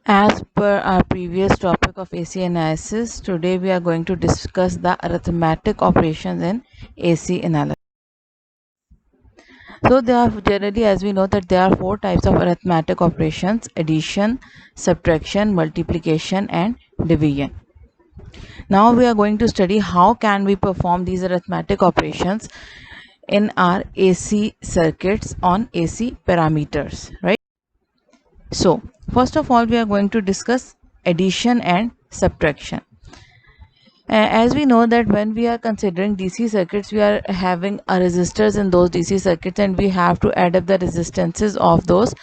As per our previous topic of AC analysis, today we are going to discuss the arithmetic operations in AC analysis. So there are generally, as we know, that there are four types of arithmetic operations: addition, subtraction, multiplication, and division. Now we are going to study how can we perform these arithmetic operations in our AC circuits on AC parameters, right? So first of all, we are going to discuss addition and subtraction. As we know that when we are considering DC circuits, we are having a resistors in those DC circuits, and we have to add up the resistances of those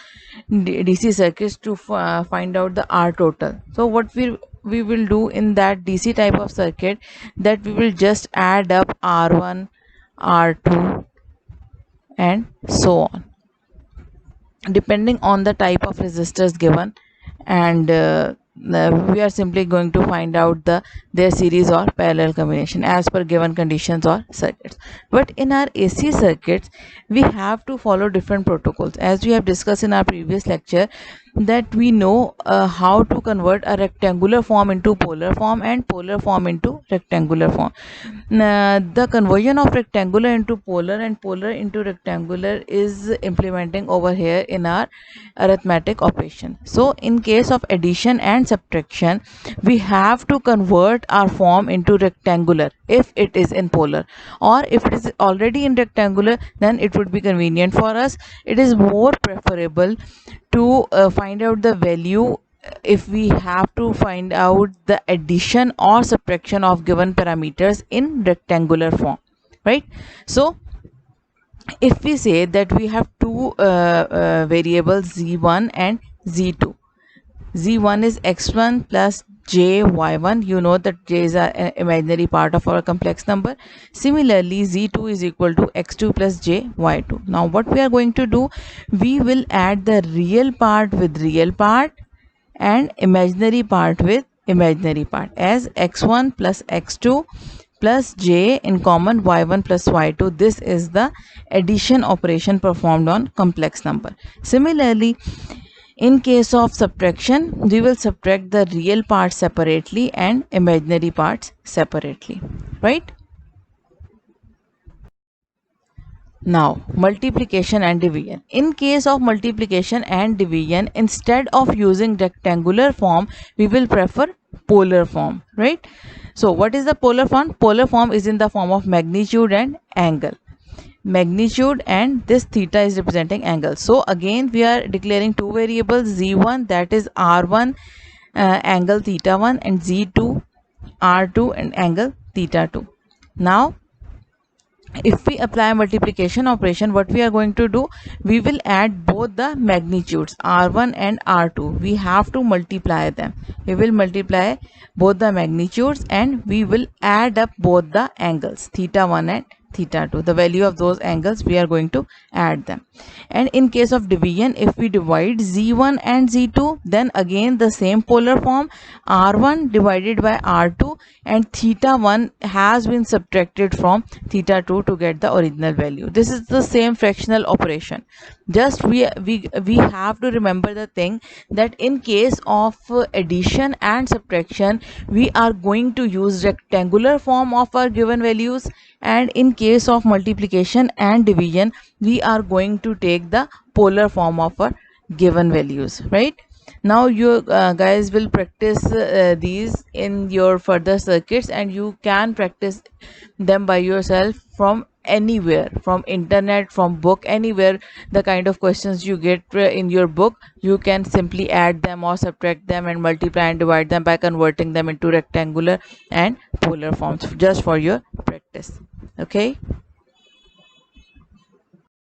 DC circuits to find out the R total. So what we will do in that DC type of circuit, that we will just add up R1, R2, and so on, depending on the type of resistors given, and we are simply going to find out their series or parallel combination as per given conditions or circuits. But in our AC circuits, we have to follow different protocols, as we have discussed in our previous lecture, that we know how to convert a rectangular form into polar form and polar form into rectangular form. The conversion of rectangular into polar and polar into rectangular is implementing over here in our arithmetic operation. So in case of addition and subtraction, we have to convert our form into rectangular if it is in polar, or if it is already in rectangular, then it would be convenient for us. It is more preferable to find out the value if we have to find out the addition or subtraction of given parameters in rectangular form, right? So if we say that we have two variables z1 and z2, z1 is x1 plus j y1. You know that j is an imaginary part of our complex number. Similarly, z2 is equal to x2 plus j y2. Now what we are going to do, we will add the real part with real part and imaginary part with imaginary part, as x1 plus x2 plus j in common y1 plus y2. This is the addition operation performed on complex number. Similarly, in case of subtraction, we will subtract the real parts separately and imaginary parts separately, right? Now, multiplication and division. In case of multiplication and division, instead of using rectangular form, we will prefer polar form, right? So what is the polar form? Polar form is in the form of magnitude and angle. Magnitude, and this theta is representing angle. So again we are declaring two variables, z1, that is r1 angle theta 1, and z2 r2 and angle theta 2. Now if we apply multiplication operation, what we are going to do, we will add both the magnitudes r1 and r2. We have to multiply them. We will multiply both the magnitudes and we will add up both the angles theta 1 and theta 2. The value of those angles, we are going to add them. And in case of division, if we divide z1 and z2, then again the same polar form, r1 divided by r2, and theta 1 has been subtracted from theta 2 to get the original value. This is the same fractional operation. Just we have to remember the thing, that in case of addition and subtraction, we are going to use rectangular form of our given values, and in case of multiplication and division, we are going to take the polar form of our given values, right? Now you guys will practice these in your further circuits, and you can practice them by yourself from anywhere, from internet, from book, anywhere. The kind of questions you get in your book, you can simply add them or subtract them and multiply and divide them by converting them into rectangular and polar forms, just for your practice. Okay.